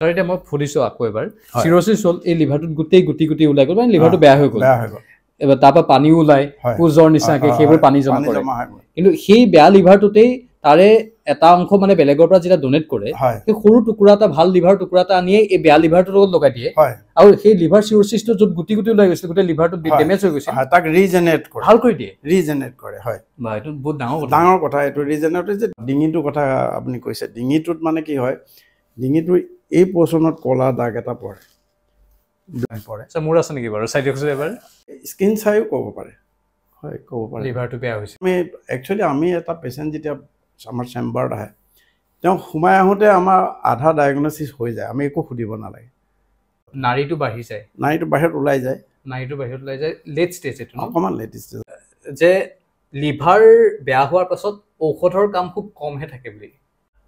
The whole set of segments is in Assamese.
তাৰ এতিয়া মই ফুৰিছো আকৌ এবাৰ চিৰচিছ হ'ল এই লিভাৰটোত গোটেই গুটি ওলাই গ'ল মানে লিভাৰটো বেয়া হৈ গ'ল এবাৰ তাৰপৰা পানীও ওলাই পুজৰ নিচিনাকৈ সেইবোৰ পানী জমা কৰে কিন্তু সেই বেয়া লিভাৰটোতেই তাৰে এটা অংশ মানে বেলেগৰ পৰা যেতিয়া ডোনেট কৰে সেই সৰু টুকুৰা এটা ভাল লিভাৰ টুকুৰা এটা আনিয়ে এই বেয়া লিভাৰটোৰ লগত লগাই দিয়ে আৰু সেই লিভাৰ চিৰচিছটো য'ত গুটি ওলাই গৈছে গোটেই লিভাৰটো ডেমেজ হৈ গৈছে তাক ৰিজেনেৰেট কৰে ভাল কৰি দিয়ে ৰিজেনেৰেট কৰে হয় বা এইটো বহুত ডাঙৰ কথা এইটো ৰিজেনেৰেট যে ডিঙিটোৰ কথা আপুনি কৈছে ডিঙিটোত মানে কি হয় ডিঙিটো এই পৰ্চনত কলা দাগ এটা পৰে মোৰ আছে নেকি বাৰু চাই দিয়কচোন এবাৰ স্কিন চাইও ক'ব পাৰে হয় ক'ব পাৰে লিভাৰটো বেয়া হৈছে আমি এটা পেচেণ্ট যেতিয়া আমাৰ চেম্বাৰত আহে তেওঁ সোমাই আহোঁতে আমাৰ আধা ডায়েগনচিছ হৈ যায় আমি একো সুধিব নালাগে নাড়ীটো বাঢ়ি যায় নাড়ীটো বাহিৰত ওলাই যায় লেট ষ্টেজ এইটো অকণমান লেট ষ্টেজ যে লিভাৰ বেয়া হোৱাৰ পাছত ঔষধৰ কাম খুব কমহে থাকে বুলি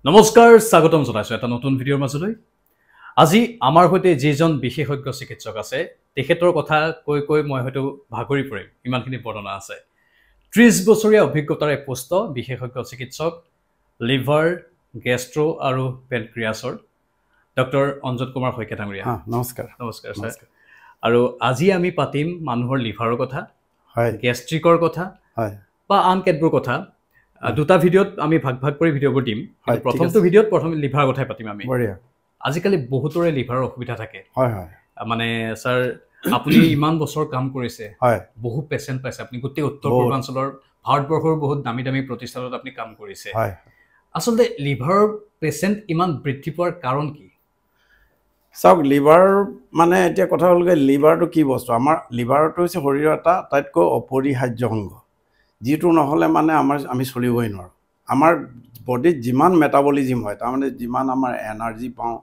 নমস্কাৰ স্বাগতম জনাইছোঁ এটা নতুন ভিডিঅ'ৰ মাজলৈ আজি আমাৰ সৈতে যিজন বিশেষজ্ঞ চিকিৎসক আছে তেখেতৰ কথা কৈ মই হয়তো ভাগৰি পৰিম ইমানখিনি বৰ্ণনা আছে 30 বছৰীয়া অভিজ্ঞতাৰে পুষ্ট বিশেষজ্ঞ চিকিৎসক লিভাৰ গেষ্ট্ৰ আৰু পেনক্ৰিয়াছৰ ডক্টৰ অঞ্জন কুমাৰ শইকীয়া নমস্কাৰ ছাৰ আৰু আজি আমি পাতিম মানুহৰ লিভাৰৰ কথা হয় গেষ্ট্ৰিকৰ কথা হয় বা আন কেতবোৰ কথা দুটা ভিডিঅ'ত আমি ভাগ কৰি ভিডিঅ'বোৰ দিম প্ৰথমটো ভিডিঅ'ত প্ৰথমে লিভাৰৰ কথাই পাতিম আমি আজিকালি বহুতৰে লিভাৰৰ অসুবিধা থাকে হয় হয় মানে ছাৰ আপুনি ইমান বছৰ কাম কৰিছে হয় বহুত পেচেণ্ট পাইছে আপুনি গোটেই উত্তৰ পূৰ্বাঞ্চলৰ ভাৰতবৰ্ষৰ বহুত দামী প্ৰতিষ্ঠানত আপুনি কাম কৰিছে হয় আচলতে লিভাৰৰ পেচেণ্ট ইমান বৃদ্ধি পোৱাৰ কাৰণ কি চাওক লিভাৰ মানে এতিয়া কথা হ'লগৈ লিভাৰটো কি বস্তু আমাৰ লিভাৰটো হৈছে শৰীৰৰ এটা আটাইতকৈ অপৰিহাৰ্য অংগ যিটো নহ'লে মানে আমি চলিবই নোৱাৰোঁ আমাৰ বডিত যিমান মেটাবলিজিম হয় তাৰমানে যিমান আমাৰ এনাৰ্জি পাওঁ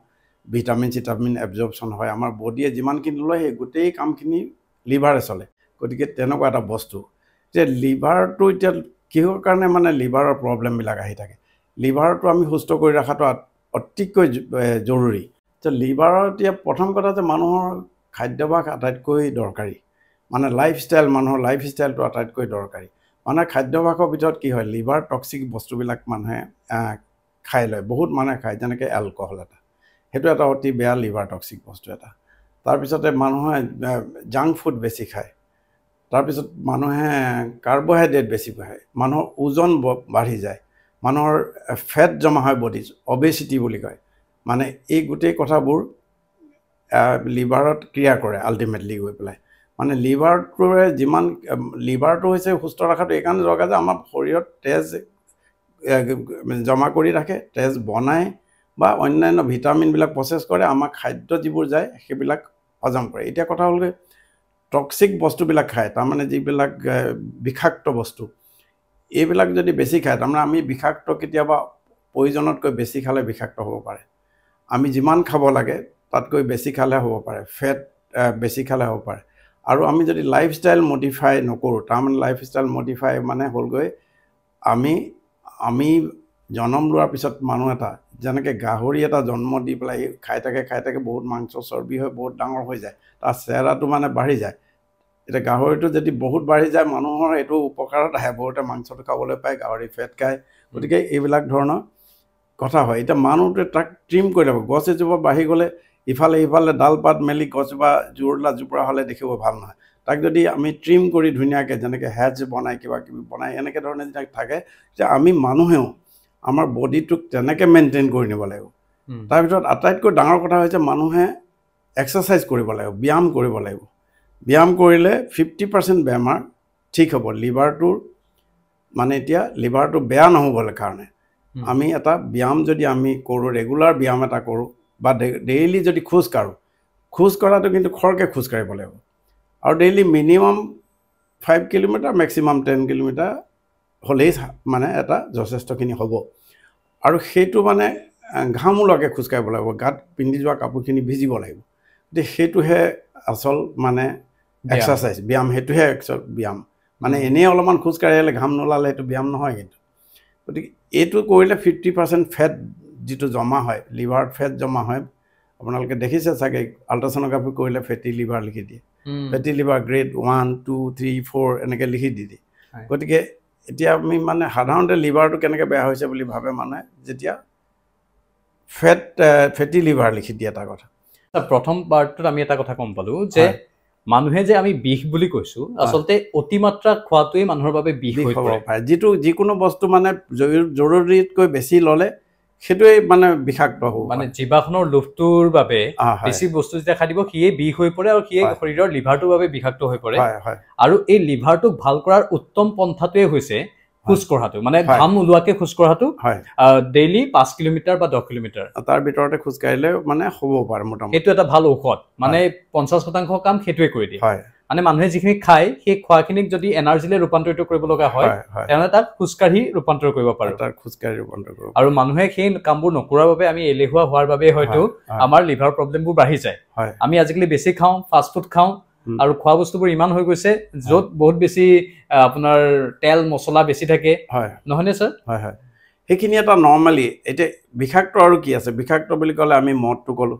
ভিটামিন চিটামিন এবজৰ্পশ্যন হয় আমাৰ বডিয়ে যিমানখিনি লয় সেই গোটেই কামখিনি লিভাৰে চলে গতিকে তেনেকুৱা এটা বস্তু যে লিভাৰটো এতিয়া কিহৰ কাৰণে মানে লিভাৰৰ প্ৰব্লেমবিলাক আহি থাকে লিভাৰটো আমি সুস্থ কৰি ৰখাটো অতিকৈ জৰুৰী যে লিভাৰৰ এতিয়া প্ৰথম কথা যে মানুহৰ খাদ্যাভ্যাস আটাইতকৈ দৰকাৰী মানে মানুহৰ লাইফষ্টাইলটো আটাইতকৈ দৰকাৰী মানে খাদ্যাভ্যাসৰ ভিতৰত কি হয় লিভাৰ টক্সিক বস্তুবিলাক মানুহে খাই লয় বহুত মানুহে খায় যেনেকৈ এলকহল এটা সেইটো এটা অতি বেয়া লিভাৰ টক্সিক বস্তু এটা তাৰপিছতে মানুহে জাংক ফুড বেছি খায় তাৰপিছত মানুহে কাৰ্বহাইড্ৰেট বেছি খায় মানুহৰ ওজন বাঢ়ি যায় মানুহৰ ফেট জমা হয় বডিত অবেচিটি বুলি কয় মানে এই গোটেই কথাবোৰ লিভাৰত ক্ৰিয়া কৰে আল্টিমেটলি গৈ পেলাই মানে লিভাৰটোৰে যিমান লিভাৰটো হৈছে সুস্থ ৰখাটো এইকাৰণে দৰকাৰ যে আমাৰ শৰীৰত তেজ জমা কৰি ৰাখে তেজ বনায় বা অন্যান্য ভিটামিনবিলাক প্ৰচেছ কৰে আমাৰ খাদ্য যিবোৰ যায় সেইবিলাক হজম কৰে এতিয়া কথা হ'লগৈ টক্সিক বস্তুবিলাক খায় তাৰমানে যিবিলাক বিষাক্ত বস্তু এইবিলাক যদি বেছি খায় তাৰমানে আমি বিষাক্ত কেতিয়াবা প্ৰয়োজনতকৈ বেছি খালে বিষাক্ত হ'ব পাৰে আমি যিমান খাব লাগে তাতকৈ বেছি খালে হ'ব পাৰে ফেট বেছি খালে হ'ব পাৰে আৰু আমি যদি লাইফষ্টাইল মডিফাই নকৰোঁ তাৰমানে লাইফষ্টাইল মডিফাই মানে হ'লগৈ আমি জন্ম লোৱাৰ পিছত মানুহ এটা যেনেকৈ গাহৰি এটা জন্ম দি পেলাই খাই থাকে বহুত মাংস চৰ্বি হৈ বহুত ডাঙৰ হৈ যায় তাৰ চেহেৰাটো মানে বাঢ়ি যায় এতিয়া গাহৰিটো যদি বহুত বাঢ়ি যায় মানুহৰ এইটো উপকাৰত আহে বহুতে মাংসটো খাবলৈ পায় গাহৰি ফেট খায় গতিকে এইবিলাক ধৰণৰ কথা হয় এতিয়া মানুহটোৱে তাক ট্ৰিম কৰি ল'ব গছ এজোপা বাঢ়ি গ'লে ইফালে ডাল পাত মেলি গছজোপা জোপোৰা হ'লে দেখিব ভাল নহয় তাক যদি আমি ট্ৰিম কৰি ধুনীয়াকৈ যেনেকৈ হেজ বনাই কিবা কিবি বনাই এনেকৈ ধৰণে যদি থাকে যে আমি মানুহেও আমাৰ বডিটোক তেনেকৈ মেইনটেইন কৰি নিব লাগিব তাৰ ভিতৰত আটাইতকৈ ডাঙৰ কথা হৈছে মানুহে এক্সাৰচাইজ কৰিব লাগিব ব্যায়াম কৰিব লাগিব ব্যায়াম কৰিলে 50% বেমাৰ ঠিক হ'ব লিভাৰটোৰ মানে এতিয়া লিভাৰটো বেয়া নহ'বলৈ কাৰণে আমি এটা ব্যায়াম যদি আমি কৰোঁ ৰেগুলাৰ ব্যায়াম এটা কৰোঁ বা ডেইলি যদি খোজ কঢ়াটো কিন্তু খৰকৈ খোজ কাঢ়িব লাগিব আৰু daily minimum 5 kilometre maximum 10 kilometre হ'লেই মানে এটা যথেষ্টখিনি হ'ব আৰু সেইটো মানে ঘাম ওলোৱাকৈ খোজকাঢ়িব লাগিব গাত পিন্ধি যোৱা কাপোৰখিনি ভিজিব লাগিব গতিকে সেইটোহে আচল মানে এক্সাৰচাইজ ব্যায়াম সেইটোহে একচুৱেল ব্যায়াম মানে এনেই অলপমান খোজকাঢ়ি আহিলে ঘাম নোলালে সেইটো ব্যায়াম নহয় কিন্তু গতিকে এইটো কৰিলে 50% ফেট যিটো জমা হয় লিভাৰত ফেট জমা হয় আপোনালোকে দেখিছে চাগে আল্ট্ৰাছ'ন'গ্ৰাফি কৰিলে ফেটি লিভাৰ লিখি দিয়ে ফেটি লিভাৰ গ্ৰেড 1 2 3 4 এনেকৈ লিখি দি দিয়ে গতিকে এতিয়া আমি মানে সাধাৰণতে লিভাৰটো কেনেকৈ বেয়া হৈছে বুলি ভাবে মানুহে যেতিয়া ফেটি লিভাৰ লিখি দিয়ে এটা কথা প্ৰথম পাৰ্টটোত আমি এটা কথা গম পালো যে মানুহে যে আমি বিষ বুলি কৈছো আচলতে অতিমাত্ৰা খোৱাটোৱে মানুহৰ বাবে বিষ হৈ পাৰে যিকোনো বস্তু মানে জৰুৰীতকৈ বেছি ল'লে সেইটোৱে মানে বিষাক্ত হ'ব মানে জীৱাখনৰ লোভটোৰ বাবে বেছি বস্তু যেতিয়া খাই দিব সিয়ে বিষ হৈ পৰে আৰু সিয়ে শৰীৰৰ লিভাৰটোৰ বাবে বিষাক্ত হৈ পৰে আৰু এই লিভাৰটোক ভাল কৰাৰ উত্তম পন্থাটোৱে হৈছে খোজ কঢ়াটো মানে ঘাম ওলোৱাকে খোজ কঢ়াটো ডেইলি 5 কিলোমিটাৰ বা 10 কিলোমিটাৰ তাৰ ভিতৰতে খোজ কাঢ়িলে মানে হ'ব পাৰে মোটামুটি এইটো এটা ভাল ঔষধ মানে 50% কাম সেইটোৱে কৰি দিয়ে মানে মানুহে যিখিনি খায় সেই খোৱাখিনিক যদি এনাৰ্জিলৈ ৰূপান্তৰিত কৰিব লগা হয় তেনে তাক খোজকাঢ়ি ৰূপান্তৰ কৰিব পাৰো আৰু মানুহে সেই কামবোৰ নকৰাৰ বাবে আমি এলেহুৱা হোৱাৰ বাবে হয়তো আমাৰ লিভাৰ প্ৰব্লেমবোৰ বাঢ়ি যায় আমি আজিকালি বেছি খাওঁ ফাষ্ট ফুড খাওঁ আৰু খোৱা বস্তুবোৰ ইমান হৈ গৈছে য'ত বহুত বেছি আপোনাৰ তেল মছলা বেছি থাকে নহয়নে স্যাৰ সেইখিনি এটা নৰ্মেলি এতিয়া বিষাক্ত আৰু কি আছে বিষাক্ত বুলি ক'লে আমি মদটো ক'লো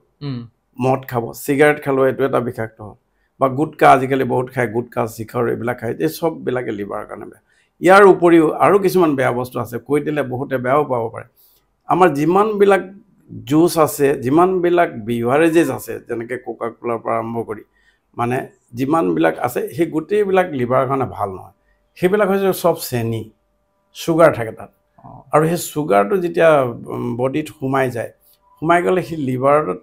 মদ খাব চিগাৰেট খালো এইটো এটা বিষাক্ত হ'ল বা গুটকা আজিকালি বহুত খায় গুটকা শিখৰ এইবিলাক খায় এই চববিলাকে লিভাৰৰ কাৰণে বেয়া ইয়াৰ উপৰিও আৰু কিছুমান বেয়া বস্তু আছে কৈ দিলে বহুতে বেয়াও পাব পাৰে আমাৰ যিমানবিলাক জুচ আছে যিমানবিলাক বিভাৰেজেছ আছে যেনেকৈ কোকা কোলাৰ পৰা আৰম্ভ কৰি মানে যিমানবিলাক আছে সেই গোটেইবিলাক লিভাৰৰ কাৰণে ভাল নহয় সেইবিলাক হৈছে চব চেনি চুগাৰ থাকে তাত আৰু সেই চুগাৰটো যেতিয়া বডিত সোমাই যায় সোমাই গ'লে সেই লিভাৰত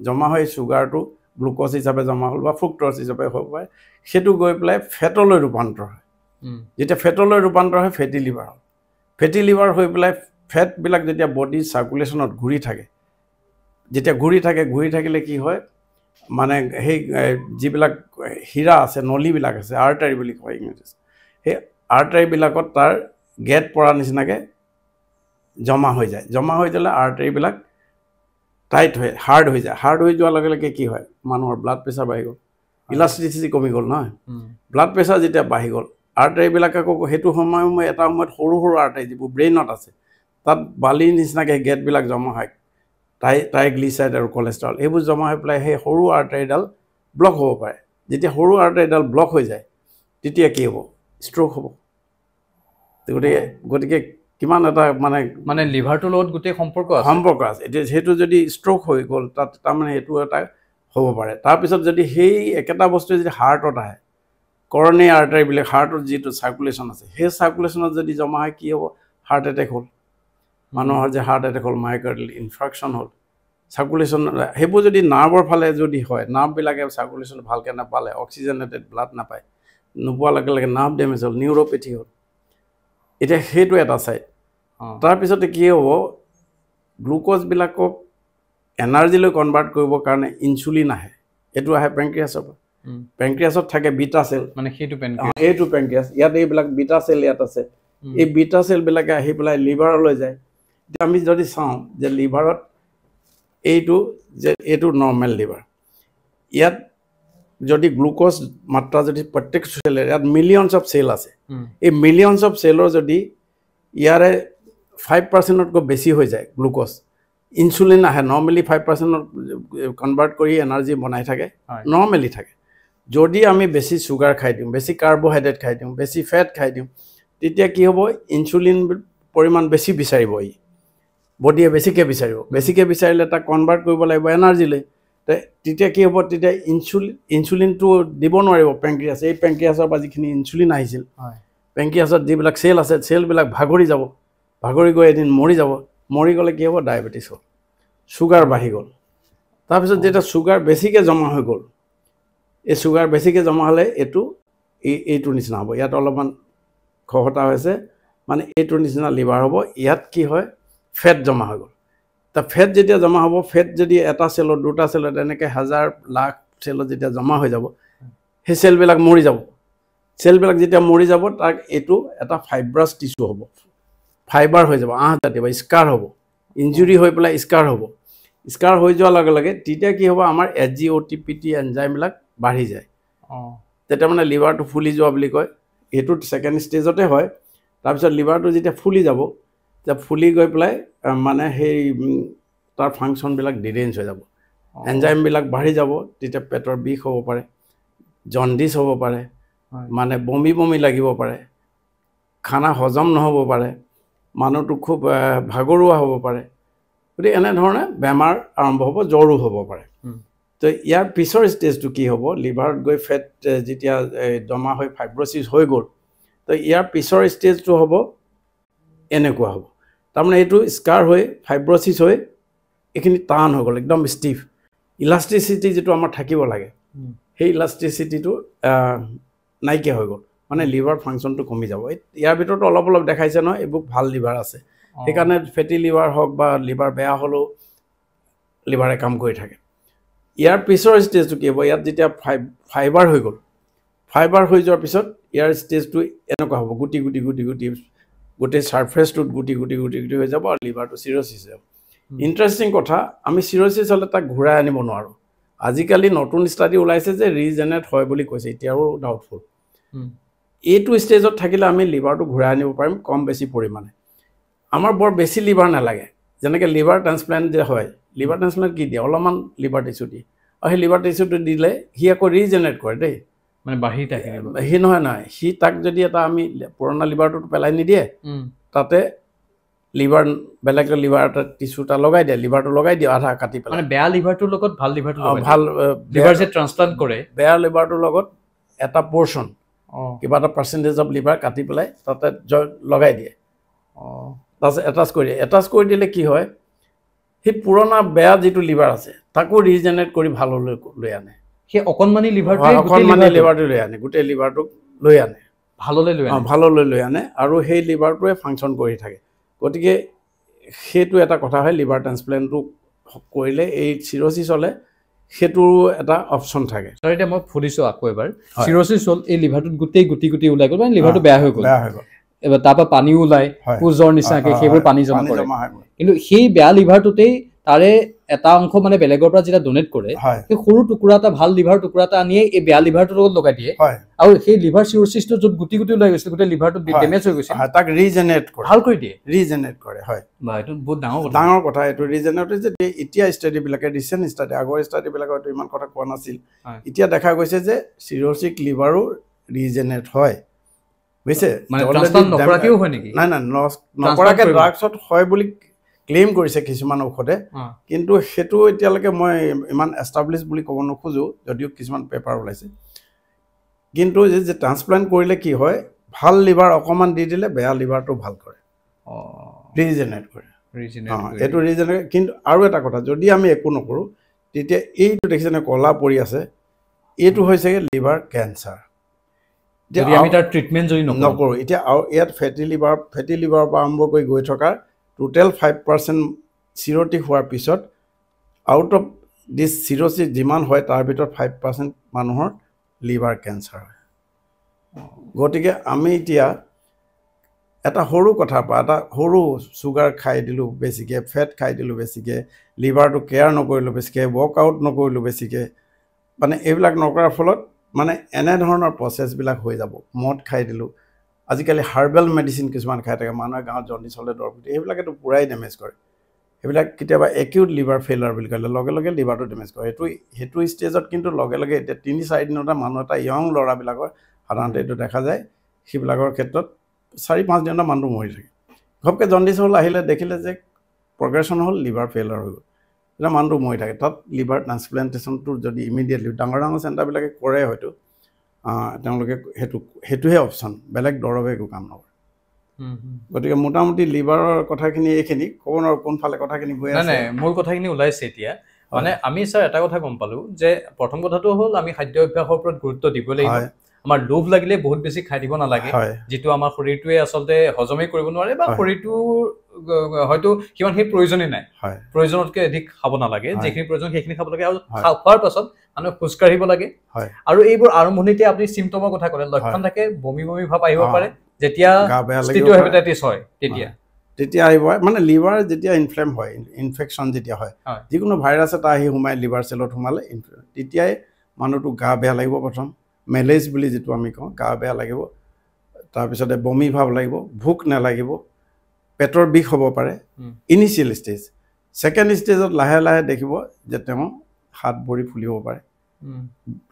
জমা হয় চুগাৰটো গ্লুক'জ হিচাপে জমা হ'ল বা ফ্ৰুক্ট'জ হিচাপে হ'ব পাৰে সেইটো গৈ পেলাই ফেটলৈ ৰূপান্তৰ হয় যেতিয়া ফেটলৈ ৰূপান্তৰ হয় ফেটি লিভাৰ হ'ল ফেটি লিভাৰ হৈ পেলাই ফেটবিলাক যেতিয়া বডিৰ চাৰ্কুলেশ্যনত ঘূৰি থাকে যেতিয়া ঘূৰি থাকিলে কি হয় মানে সেই যিবিলাক হীৰা আছে নলীবিলাক আছে আৰ্টাৰী বুলি কয় ইংৰাজীত সেই আৰ্টাৰীবিলাকত তাৰ গেট পৰা নিচিনাকৈ জমা হৈ যালে আৰ্টাৰীবিলাক টাইট হয় হাৰ্ড হৈ যায় হাৰ্ড হৈ যোৱাৰ লগে লগে কি হয় মানুহৰ ব্লাড প্ৰেছাৰ বাঢ়ি গ'ল ইলাষ্টিচিটি কমি গ'ল নহয় ব্লাড প্ৰেছাৰ যেতিয়া বাঢ়ি গ'ল আৰ্টাৰীবিলাক আকৌ সেইটো সময় এটা সময়ত সৰু সৰু আৰ্টাৰী যিবোৰ ব্ৰেইনত আছে তাত বালিৰ নিচিনাকৈ গেটবিলাক জমা হয় ট্ৰাইগ্লিচাইড আৰু কলেষ্ট্ৰল এইবোৰ জমা হৈ পেলাই সেই সৰু আৰ্টাৰীডাল ব্লক হ'ব পাৰে যেতিয়া সৰু আৰ্টাৰীডাল ব্লক হৈ যায় তেতিয়া কি হ'ব ষ্ট্ৰ'ক হ'ব গতিকে কিমান এটা মানে লিভাৰটোৰ লগত গোটেই সম্পৰ্ক আছে এতিয়া সেইটো যদি ষ্ট্ৰ'ক হৈ গ'ল তাত তাৰমানে এইটো এটা হ'ব পাৰে তাৰপিছত যদি সেই একেটা বস্তু যদি হাৰ্টত আহে কৰ'নী আৰ্টাৰীবিলাক হাৰ্টৰ যিটো চাৰ্কুলেশ্যন আছে সেই চাৰ্কুলেশ্যনত যদি জমা হয় কি হ'ব হাৰ্ট এটেক হ'ল মানুহৰ যে হাৰ্ট এটেক হ'ল মাইকাৰ্ডিয়েল ইনফ্ৰাকশ্যন হ'ল চাৰ্কুলেশ্যন সেইবোৰ যদি নাৰ্ভৰ ফালে যদি হয় নাৰ্ভবিলাকে চাৰ্কুলেশ্যন ভালকৈ নাপালে অক্সিজেনেটেড ব্লাড নাপায় নোপোৱাৰ লগে লগে নাৰ্ভ ডেমেজ হ'ল নিউৰ'পেথি হ'ল এতিয়া সেইটো এটা চাইড তাৰপিছতে কি হ'ব গ্লুক'জবিলাকক এনাৰ্জিলৈ কনভাৰ্ট কৰিবৰ কাৰণে ইনচুলিন আহে এইটো আহে পেংক্ৰিয়াছৰ পৰা পেংক্ৰিয়াছত থাকে বিটা চেল মানে সেইটো পেংক্ৰিয়াছ ইয়াত এইবিলাক বিটা চেল ইয়াত আছে এই বিটা চেলবিলাকে আহি পেলাই লিভাৰলৈ যায় এতিয়া আমি যদি চাওঁ যে লিভাৰত এইটো নৰ্মেল লিভাৰ ইয়াত যদি গ্লুক'জ মাত্ৰা যদি প্ৰত্যেক চেলৰ ইয়াত মিলিয়নছ অফ চেল আছে এই মিলিয়নছ অফ চেলৰ যদি ইয়াৰে 5%তকৈ বেছি হৈ যায় গ্লুক'জ ইনচুলিন আহে নৰ্মেলি 5%ত কনভাৰ্ট কৰি এনাৰ্জি বনাই থাকে নৰ্মেলি থাকে যদি আমি বেছি চুগাৰ খাই দিওঁ বেছি কাৰ্বহাইড্ৰেট খাই দিওঁ বেছি ফেট খাই দিওঁ তেতিয়া কি হ'ব ইনচুলিন পৰিমাণ বেছি বিচাৰিব বডিয়ে বেছিকৈ বিচাৰিলে তাক কনভাৰ্ট কৰিব লাগিব এনাৰ্জিলৈ তেতিয়া কি হ'ব তেতিয়া ইনচুলিনটো দিব নোৱাৰিব পেংক্ৰিয়াছ এই পেংক্ৰিয়াছৰ পৰা যিখিনি ইনচুলিন আহিছিল পেংক্ৰিয়াছত যিবিলাক চেল আছে চেলবিলাক ভাগৰি গৈ এদিন মৰি গ'লে কি হ'ব ডায়েবেটিছ হ'ল চুগাৰ বাঢ়ি গ'ল তাৰপিছত যেতিয়া চুগাৰ বেছিকৈ জমা হৈ গ'ল এই চুগাৰ বেছিকৈ জমা হ'লে এইটোৰ নিচিনা হ'ব ইয়াত অলপমান খহটা হৈছে মানে এইটোৰ নিচিনা লিভাৰ হ'ব ইয়াত কি হয় ফেট জমা হৈ গ'ল ফেট যেতিয়া জমা হ'ব ফেট যদি এটা চেলত দুটা চেলত এনেকৈ হাজাৰ লাখ চেলত যেতিয়া জমা হৈ যাব সেই চেলবিলাক মৰি যাব চেলবিলাক যেতিয়া মৰি যাব তাক এইটো এটা ফাইব্ৰাছ টিচু হ'ব ফাইবাৰ হৈ যাব জাতীয় বা স্কাৰ হ'ব ইঞ্জুৰি হৈ পেলাই স্কাৰ হৈ যোৱাৰ লগে লগে তেতিয়া কি হ'ব আমাৰ SGOT-PT এনজাইমবিলাক বাঢ়ি যায় তেতিয়া মানে লিভাৰটো ফুলি যোৱা বুলি কয় এইটো ছেকেণ্ড ষ্টেজতে হয় তাৰপিছত লিভাৰটো যেতিয়া ফুলি যাব তেতিয়া ফুলি গৈ পেলাই মানে সেই তাৰ ফাংচনবিলাক ডিৰেঞ্জ হৈ যাব এনজাইমবিলাক বাঢ়ি যাব তেতিয়া পেটৰ বিষ হ'ব পাৰে জণ্ডিছ হ'ব পাৰে মানে বমি লাগিব পাৰে খানা হজম নহ'ব পাৰে মানুহটো খুব ভাগৰুৱা হ'ব পাৰে গতিকে এনেধৰণে বেমাৰ আৰম্ভ হ'ব, জ্বৰো হ'ব পাৰে। তো ইয়াৰ পিছৰ ষ্টেজটো কি হ'ব, লিভাৰত গৈ ফেট যেতিয়া জমা হৈ ফাইব্ৰচিছ হৈ গ'ল, তো ইয়াৰ পিছৰ ষ্টেজটো হ'ব এনেকুৱা হ'ব, তাৰমানে এইটো স্কাৰ হৈ ফাইব্ৰচিছ হৈ এইখিনি টান হৈ গ'ল, একদম ষ্টিফ। ইলাষ্টিচিটি যিটো আমাৰ থাকিব লাগে, সেই ইলাষ্টিচিটিটো নাইকিয়া হৈ গ'ল, মানে লিভাৰ ফাংচনটো কমি যাব। ইয়াৰ ভিতৰত অলপ অলপ দেখাইছে নহয়, এইবোৰ ভাল লিভাৰ আছে, সেইকাৰণে ফেটি লিভাৰ হওক বা লিভাৰ বেয়া হ'লেও লিভাৰে কাম কৰি থাকে। ইয়াৰ পিছৰ ষ্টেজটো কি হ'ব, ইয়াত যেতিয়া ফাইবাৰ হৈ গ'ল, ফাইবাৰ হৈ যোৱাৰ পিছত ইয়াৰ ষ্টেজটো এনেকুৱা হ'ব, গুটি গুটি গুটি গুটি গোটেই ছাৰ্ফেচটোত গুটি গুটি গুটি গুটি হৈ যাব আৰু লিভাৰটো চিৰচিছ যাব। ইণ্টাৰেষ্টিং কথা, আমি চিৰচিছ হ'লে তাক ঘূৰাই আনিব নোৱাৰোঁ। আজিকালি নতুন ষ্টাডি ওলাইছে যে ৰিজেনেৰেট হয় বুলি কৈছে, এতিয়াও ডাউটফুল। এইটো ষ্টেজত থাকিলে আমি লিভাৰটো ঘূৰাই আনিব পাৰিম কম বেছি পৰিমাণে। আমাৰ বৰ বেছি লিভাৰ নালাগে, যেনেকৈ লিভাৰ ট্ৰান্সপ্লেণ্ট যে হয়, লিভাৰ ট্ৰান্সপ্লেণ্ট কি দিয়ে, অলপমান লিভাৰ টিচু দিয়ে, আৰু সেই লিভাৰ টিচুটো দিলে সি আকৌ ৰিজেনেৰেট কৰে দেই, মানে বাঢ়ি থাকে। সি নহয়, সি তাক যদি এটা আমি পুৰণা লিভাৰটো পেলাই নিদিয়ে, তাতে লিভাৰ বেলেগ লিভাৰ এটা টিচু এটা লগাই দিয়ে, লিভাৰটো লগাই দিয়ে আধা কাটি পেলাই, মানে বেয়া লিভাৰটোৰ লগত ভাল লিভাৰটো ভাল লিভাৰ যে ট্ৰান্সপ্লান্ট কৰে, বেয়া লিভাৰটোৰ লগত এটা পৰ্চন কিবা এটা পাৰ্চেণ্টেজ অফ লিভাৰ কাটি পেলাই তাতে লগাই দিয়ে, তাৰপিছত এটাচ কৰি দিলে কি হয়, সেই পুৰণা বেয়া যিটো লিভাৰ আছে তাকো ৰিজেনেৰেট কৰি ভাললৈ লৈ আনে। সেই অকণমানি লিভাৰটো লৈ আনে, গোটেই লিভাৰটোক লৈ আনে, ভাললৈ লৈ আনে, আৰু সেই লিভাৰটোৱে ফাংচন কৰি থাকে। গতিকে সেইটো এটা কথা হয়, লিভাৰ ট্ৰান্সপ্লেণ্টটো কৰিলে এই চিৰচিছ হ'লে সেইটোৰো এটা অপশ্যন থাকে। এতিয়া মই সুধিছোঁ আকৌ এবাৰ, চিৰচিছ হ'ল এই লিভাৰটোত গোটেই গুটি গুটি ওলাই গ'ল, মানে লিভাৰটো বেয়া হৈ গ'ল, এবাৰ তাৰপৰা পানীও ওলায়, পুজৰ নিচিনাকৈ সেইবোৰ পানী জমা কৰে, কিন্তু সেই বেয়া লিভাৰটোতেই তাৰে এটা অংশ মানে বেলেগৰ পৰা যেতিয়া ডনেট কৰে, সেই সৰু টুকুৰা এটা ভাল লিভাৰ টুকুৰা এটা আনিয়ে এই বেয়া লিভাৰটোৰ লগত লগাই দিয়ে, আৰু সেই লিভাৰ চিৰচিছটো য'ত গুটি গুটি ওলাই গৈছিল, গোটেই লিভাৰটো ডেমেজ হৈ গৈছে, তাক ৰিজেনেৰেট কৰে, ভাল কৰি দিয়ে, ৰিজেনেৰেট কৰে। হয়, এইটো বহুত ডাঙৰ কথা এইটো ৰিজেনেৰেট যে এতিয়া ষ্টাডিবিলাকে, ৰিচেণ্ট ষ্টাডি, আগৰ ষ্টাডিবিলাকে হয়তো ইমান কথা কোৱা নাছিল, এতিয়া দেখা গৈছে যে চিৰচিক লিভাৰো ৰিজেনেৰেট হয়, বুজিছে, নাই নকৰাকৈ ড্ৰাগছত হয় বুলি ক্লেইম কৰিছে কিছুমান ঔষধে, কিন্তু সেইটো এতিয়ালৈকে মই ইমান এষ্টাব্লিছ বুলি ক'ব নোখোজোঁ, যদিও কিছুমান পেপাৰ ওলাইছে। কিন্তু যে ট্ৰান্সপ্লাণ্ট কৰিলে কি হয়, ভাল লিভাৰ অকণমান দি দিলে বেয়া লিভাৰটো ভাল কৰে, ৰিজেনেৰেট কৰে, এইটো ৰিজেনেৰেট। কিন্তু আৰু এটা কথা, যদি আমি একো নকৰোঁ তেতিয়া এইটো দেখিছেনে ক'লা পৰি আছে, এইটো হৈছেগৈ লিভাৰ কেঞ্চাৰ। আমি তাৰ ট্ৰিটমেণ্ট যদি নকৰোঁ, এতিয়া আৰু ইয়াত ফেটি লিভাৰৰ পৰা আৰম্ভ কৰি গৈ থকা টোটেল 5% চিৰটিক হোৱাৰ পিছত, আউট অফ দিছ চিৰচিছ যিমান হয় তাৰ ভিতৰত 5% মানুহৰ লিভাৰ কেঞ্চাৰ হয়। গতিকে আমি এতিয়া এটা সৰু কথাৰ পৰা, এটা সৰু চুগাৰ খাই দিলোঁ বেছিকৈ, ফেট খাই দিলোঁ বেছিকৈ, লিভাৰটো কেয়াৰ নকৰিলোঁ বেছিকৈ, ৱৰ্কআউট নকৰিলোঁ বেছিকৈ, মানে এইবিলাক নকৰাৰ ফলত মানে এনেধৰণৰ প্ৰচেছবিলাক হৈ যাব। মদ খাই দিলোঁ, আজিকালি হাৰ্বেল মেডিচিন কিছুমান খাই থাকে, মানুহে গাঁৱত জণ্ডিছ হ'লে দৰৱ দিয়ে, সেইবিলাকেতো পূৰাই ডেমেজ কৰে, সেইবিলাক কেতিয়াবা একিউট লিভাৰ ফেইলাৰ বুলি ক'লে লগে লগে লিভাৰটো ডেমেজ কৰে। সেইটো ষ্টেজত কিন্তু লগে লগে এতিয়া 3-4 দিনতে মানুহ এটা য়ং ল'ৰাবিলাকৰ সাধাৰণতে এইটো দেখা যায়, সেইবিলাকৰ ক্ষেত্ৰত 4-5 দিনতে মানুহটো মৰি থাকে। ঘপকৈ জণ্ডিছ হ'ল, আহিলে দেখিলে যে প্ৰগ্ৰেশ্যন হ'ল, লিভাৰ ফেইলাৰ হৈ গ'ল, তেতিয়া মানুহটো মৰি থাকে। তাত লিভাৰ ট্ৰান্সপ্লেণ্টেশ্যনটো যদি ইমিডিয়েটলি ডাঙৰ চেণ্টাৰবিলাকে কৰে, হয়তো তেওঁলোকে সেইটোহে অপশ্যন, বেলেগ দৰৱে একো কাম নকৰে। গতিকে মোটামুটি লিভাৰৰ কথাখিনি এইখিনি ক'ব নোৱাৰোঁ, কোনফালে কথাখিনি গৈ আছে। নাই, মূল কথাখিনি ওলাইছে এতিয়া। মানে আমি ছাৰ এটা কথা গম পালোঁ যে প্ৰথম কথাটো হ'ল আমি খাদ্য অভ্যাসৰ ওপৰত গুৰুত্ব দিব লাগিব। আমাৰ লোভ লাগিলে বহুত বেছি খাই দিব নালাগে, যিটো আমাৰ শৰীৰটোৱে আচলতে হজমেই কৰিব নোৱাৰে, বা শৰীৰটো হয়তো সিমান সেই প্ৰয়োজনেই নাই, প্ৰয়োজনতকৈ অধিক খাব নালাগে, যিখিনি প্ৰয়োজন সেইখিনি খাব লাগে, আৰু খোৱাৰ পাছত মানুহে খোজকাঢ়িব লাগে। আৰু এইবোৰ আৰম্ভণিতে আপুনি চিমটমৰ কথা ক'লে, লক্ষণ থাকে, বমি বমি ভাৱ আহিব পাৰে, যেতিয়া হেপাটাইটিছ হয় তেতিয়া আহিব, মানে লিভাৰ যেতিয়া ইনফ্লেম হয়, ইনফেকশ্যন যেতিয়া হয়, যিকোনো ভাইৰাছ এটা আহি সোমাই লিভাৰ চেলত সোমালে, তেতিয়াই মানুহটো গা বেয়া লাগিব। প্ৰথম মেলেজ বুলি যিটো আমি কওঁ, গা বেয়া লাগিব, তাৰপিছতে বমি ভাৱ লাগিব, ভোক নালাগিব, পেটৰ বিষ হ'ব পাৰে, ইনিচিয়েল ষ্টেজ। ছেকেণ্ড ষ্টেজত লাহে লাহে দেখিব যে তেওঁ হাত ভৰি ফুলিব পাৰে,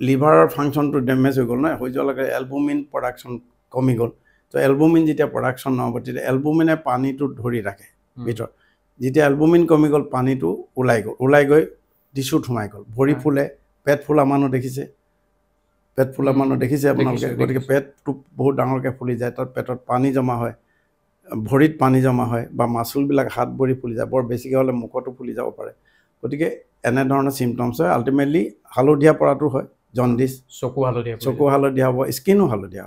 লিভাৰৰ ফাংচনটো ডেমেজ হৈ গ'ল, নহয় হৈ যোৱাৰ লগে এলবুমিন প্ৰডাকশ্যন কমি গ'ল। তো এলবুমিন যেতিয়া প্ৰডাকশ্যন নহ'ব, তেতিয়া এলবুমিনে পানীটো ধৰি ৰাখে ভিতৰত, যেতিয়া এলবুমিন কমি গ'ল পানীটো ওলাই গৈ টিচুত সোমাই গ'ল ভৰি ফুলে পেট ফুলা মানুহ দেখিছে আপোনালোকে গতিকে পেটটো বহুত ডাঙৰকৈ ফুলি যায় তাত পেটত পানী জমা হয় ভৰিত পানী জমা হয় বা মাচুলবিলাক হাত ভৰি ফুলি যায় বৰ বেছিকৈ হ'লে মুখতো ফুলি যাব পাৰে গতিকে এনেধৰণৰ চিমটমছ হয় আল্টিমেটলি হালধীয়া পৰাটো হয় জণ্ডিছ চকু হালধীয়া হ'ব স্কিনো হালধীয়া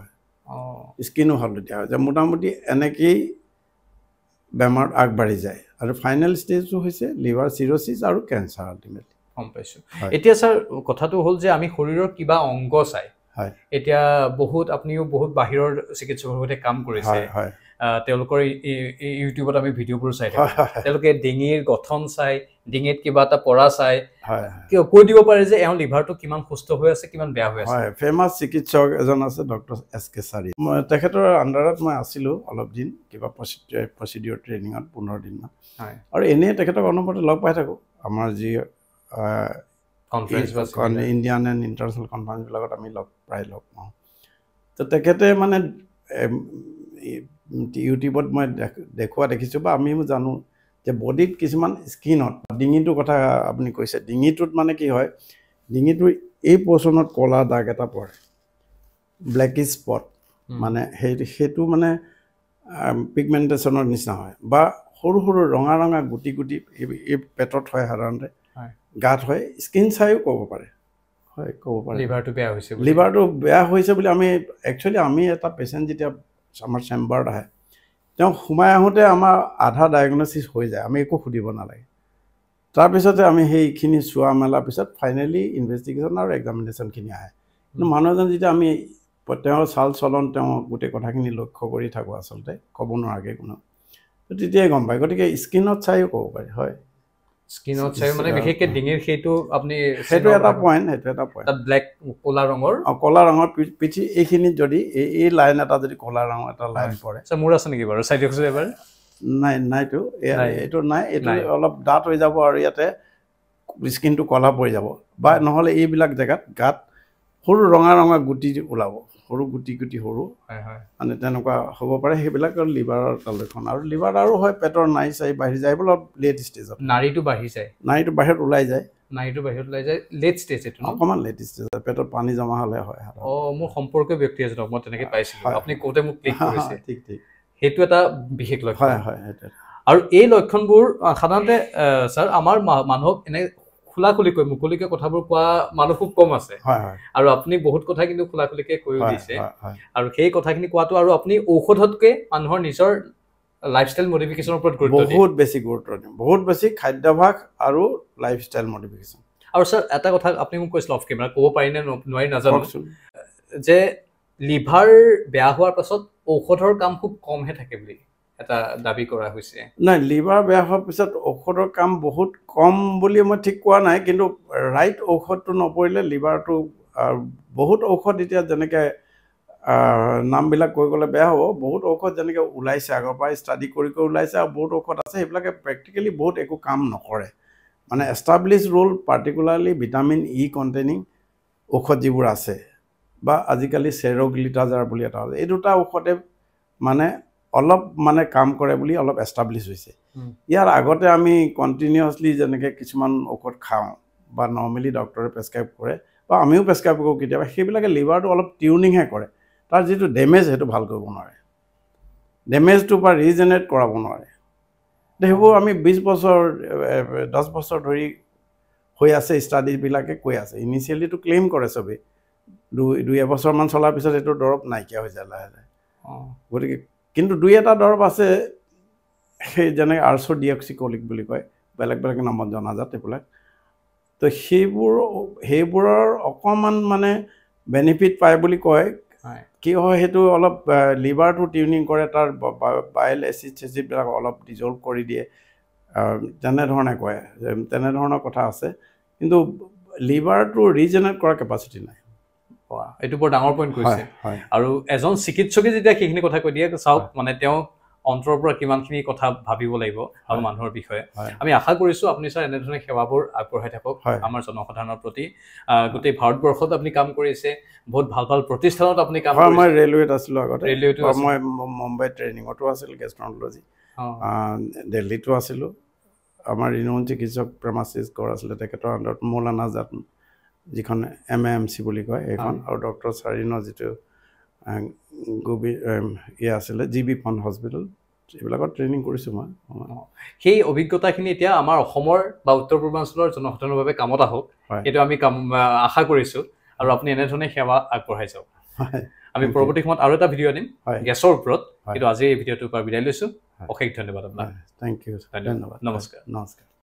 হয় যে মোটামুটি এনেকেই বেমাৰ আগবাঢ়ি যায় আৰু ফাইনেল ষ্টেজটো হৈছে লিভাৰ চিৰ'চিছ আৰু কেঞ্চাৰ আল্টিমেটলি গম পাইছোঁ এতিয়া ছাৰ কথাটো হ'ল যে আমি শৰীৰৰ কিবা অংগ চাই এতিয়া আপুনিও বহুত বাহিৰৰ চিকিৎসকৰ সৈতে কাম কৰিছে তেওঁলোকৰ ইউটিউবত আমি ভিডিঅ'বোৰ চাই থাকোঁ তেওঁলোকে ডিঙিৰ গঠন চাই ডিঙিত কিবা এটা পৰা চাই কৈ দিব পাৰে যে এওঁ লিভাৰটো কিমান সুস্থ হৈ আছে কিমান বেয়া হৈ আছে ফেমাছ চিকিৎসক এজন আছে ডক্টৰ SK Sari মই তেখেতৰ আণ্ডাৰত মই আছিলোঁ অলপ দিন কিবা প্ৰচিডিঅ'ৰ ট্ৰেইনিঙত 15 দিনমান আৰু এনেই তেখেতক অনবৰতে লগ পাই থাকোঁ আমাৰ যি ইণ্ডিয়ান এণ্ড ইণ্টাৰনেশ্যনেল কনফাৰেঞ্চবিলাকত আমি প্ৰায় লগ পাওঁ তো তেখেতে মানে ইউটিউবত মই দেখুওৱা দেখিছোঁ বা আমিও জানো যে বডিত কিছুমান স্কিনত ডিঙিটোৰ কথা আপুনি কৈছে ডিঙিটোত মানে কি হয় ডিঙিটোৰ এই পৰ্চনত ক'লা দাগ এটা পৰে ব্লেকিছ স্পট মানে সেইটো মানে পিগমেণ্টেশ্যনৰ নিচিনা হয় বা সৰু সৰু ৰঙা ৰঙা গুটি এই পেটত হয় সাধাৰণতে গাত হয় স্কিন চাইও ক'ব পাৰে লিভাৰটো বেয়া হৈছে বুলি আমি একচুৱেলি আমি এটা পেচেণ্ট যেতিয়া আমাৰ চেম্বাৰত আহে তেওঁ সোমাই আহোঁতে আমাৰ আধা ডায়েগনচিছ হৈ যায় আমি একো সুধিব নালাগে তাৰপিছতে আমি সেইখিনি চোৱা মেলাৰ পিছত ফাইনেলি ইনভেষ্টিগেশ্যন আৰু এক্সামিনেশ্যনখিনি আহে কিন্তু মানুহ এজন যেতিয়া আমি তেওঁৰ চাল চলন তেওঁ গোটেই কথাখিনি লক্ষ্য কৰি থাকোঁ আচলতে ক'ব নোৱাৰাকৈ কোনো তেতিয়াই গম পায় গতিকে স্কিনত চাইও ক'ব পাৰি হয় স্কিনত চাই মানে বিশেষকৈ ডিঙিৰ সেইটো এটা পইণ্ট ব্লেক ক'লা ৰঙৰ পিঠি এইখিনিত যদি এই লাইন এটা যদি ক'লা ৰঙৰ এটা লাইন পৰে মোৰ আছে নেকি বাৰু চাই দিয়কচোন এবাৰ নাইতো এইটো নাই এইটো অলপ ডাঠ হৈ যাব আৰু ইয়াতে স্কিনটো ক'লা পৰি যাব বা নহ'লে এইবিলাক জেগাত গাত সৰু ৰঙা গুটি ওলাব সৰু গুটি সৰু মানে তেনেকুৱা হ'ব পাৰে সেইবিলাক লিভাৰৰ এটা লক্ষণ আৰু লিভাৰ আৰু হয় পেটৰ নাড়ী চাই বাঢ়ি যায় অলপ লেট ষ্টেজত নাড়ীটো বাহিৰত ওলাই যায় লেট ষ্টেজ অকণমান লেট ষ্টেজত পেটত পানী জমা হ'লে হয় মোৰ সম্পৰ্কীয় ব্যক্তি এজনক মই তেনেকৈ পাইছিলোঁ আপুনি কওঁতে মোক ক্লিক কৰিছে ঠিক সেইটো এটা বিশেষ লক্ষণ হয় আৰু এই লক্ষণবোৰ সাধাৰণতে ছাৰ আমাৰ মানুহক এনে খোলাখুলিকৈ মুকলিকৈ কথাবোৰ কোৱা মানুহ খুব কম আছে আৰু আপুনি বহুত কথা কিন্তু খোলাখুলিকৈ কৈও দিছে আৰু সেই কথাখিনি কোৱাটো আৰু আপুনি ঔষধতকৈ মানুহৰ নিজৰ লাইফষ্টাইল মডিফিকেশ্যনৰ ওপৰত বহুত বেছি খাদ্যাভ্যাস আৰু লাইফষ্টাইল মডিফিকেশ্যন আৰু ছাৰ এটা কথা আপুনি মোক কৈছিল অফ কেমেৰা ক'ব পাৰি নে নোৱাৰি নাজানো যে লিভাৰ বেয়া হোৱাৰ পাছত ঔষধৰ কাম খুব কমহে থাকে বুলি এটা দাবী কৰা হৈছে নাই লিভাৰ বেয়া হোৱাৰ পিছত ঔষধৰ কাম বহুত কম বুলি মই ঠিক কোৱা নাই কিন্তু ৰাইট ঔষধটো নপৰিলে লিভাৰটো বহুত ঔষধ এতিয়া যেনেকৈ নামবিলাক কৈ গ'লে বেয়া হ'ব বহুত ঔষধ যেনেকৈ ওলাইছে আগৰ পৰা ষ্টাডি কৰি ওলাইছে আৰু বহুত ঔষধ আছে সেইবিলাকে প্ৰেক্টিকেলি বহুত একো কাম নকৰে মানে establish rule particularly vitamin E containing ঔষধ যিবোৰ আছে বা আজিকালি চেৰ'গ্লিটাজাৰ বুলি এটা আছে এই দুটা ঔষধে মানে অলপ মানে কাম কৰে বুলি অলপ এষ্টাব্লিছ হৈছে ইয়াৰ আগতে আমি কণ্টিনিউৱাছলি যেনেকৈ কিছুমান ঔষধ খাওঁ বা নৰ্মেলি ডক্টৰে প্ৰেছক্ৰাইব কৰে বা আমিও প্ৰেছক্ৰাইব কৰোঁ কেতিয়াবা সেইবিলাকে লিভাৰটো অলপ টিউনিংহে কৰে তাৰ যিটো ডেমেজ সেইটো ভাল কৰিব নোৱাৰে ডেমেজটো বা ৰিজেনেৰেট কৰাব নোৱাৰে সেইবোৰ আমি 20 বছৰ 10 বছৰ ধৰি হৈ আছে ষ্টাডিবিলাকে কৈ আছে ইনিচিয়েলিটো ক্লেইম কৰে চবেই 2-এবছৰমান চলাৰ পিছত এইটো দৰৱ নাইকিয়া হৈ যায় লাহে লাহে গতিকে কিন্তু 2-এটা দৰৱ আছে সেই যেনেকৈ আৰ্চ'ডিঅক্সিকলিক বুলি কয় বেলেগ নামত জনাজাত এইবিলাক তো সেইবোৰৰ অকণমান মানে বেনিফিট পায় বুলি কয় কি হয় সেইটো অলপ লিভাৰটো টিউনিং কৰে তাৰ বাইল এচিডবিলাক অলপ ডিজল্ভ কৰি দিয়ে তেনেধৰণে কয় তেনেধৰণৰ কথা আছে কিন্তু লিভাৰটো ৰিজেনেৰেট কৰাৰ কেপাচিটি নাই এইটো বৰ ডাঙৰ পইণ্ট কৈছে আৰু এজন চিকিৎসকে যেতিয়া সেইখিনি কথা কৈ দিয়ে চাওক মানে তেওঁ অন্তৰৰ পৰা কিমানখিনি কথা ভাবিব লাগিব আৰু মানুহৰ বিষয়ে আমি আশা কৰিছোঁ আপুনি ছাৰ এনেধৰণে সেৱাবোৰ আগবঢ়াই থাকক আমাৰ জনসাধাৰণৰ প্ৰতি গোটেই ভাৰতবৰ্ষত আপুনি কাম কৰিছে বহুত ভাল প্ৰতিষ্ঠানত আপুনি কাম কৰিছে মই ৰেলৱেত আছিলোঁ আগতে মই মুম্বাই ট্ৰেইনিঙতো আছিলোঁ গেষ্ট্ৰনলজি দিল্লীতো আছিলোঁ আমাৰ ৰিনোন চিকিৎসক প্ৰেমাচিছ গড় আছিলে তেখেতৰ আণ্ডাৰত মৌলানা আজাদ যিখন MAMC বুলি কয় এইখন আৰু ডক্টৰ চাৰিনৰ যিটো আছিলে GB পণ্ড হস্পিটেল এইবিলাকত ট্ৰেইনিং কৰিছোঁ মই সেই অভিজ্ঞতাখিনি এতিয়া আমাৰ অসমৰ বা উত্তৰ পূৰ্বাঞ্চলৰ জনসাধাৰণৰ বাবে কামত আহক এইটো আমি আশা কৰিছোঁ আৰু আপুনি এনেধৰণে সেৱা আগবঢ়াই যাওক আমি পৰৱৰ্তী সময়ত আৰু এটা ভিডিঅ' দিম গেছৰ ওপৰত কিন্তু আজি এই ভিডিঅ'টোৰ পৰা বিদায় লৈছোঁ অশেষ ধন্যবাদ আপোনাক থেংক ইউ ধন্যবাদ নমস্কাৰ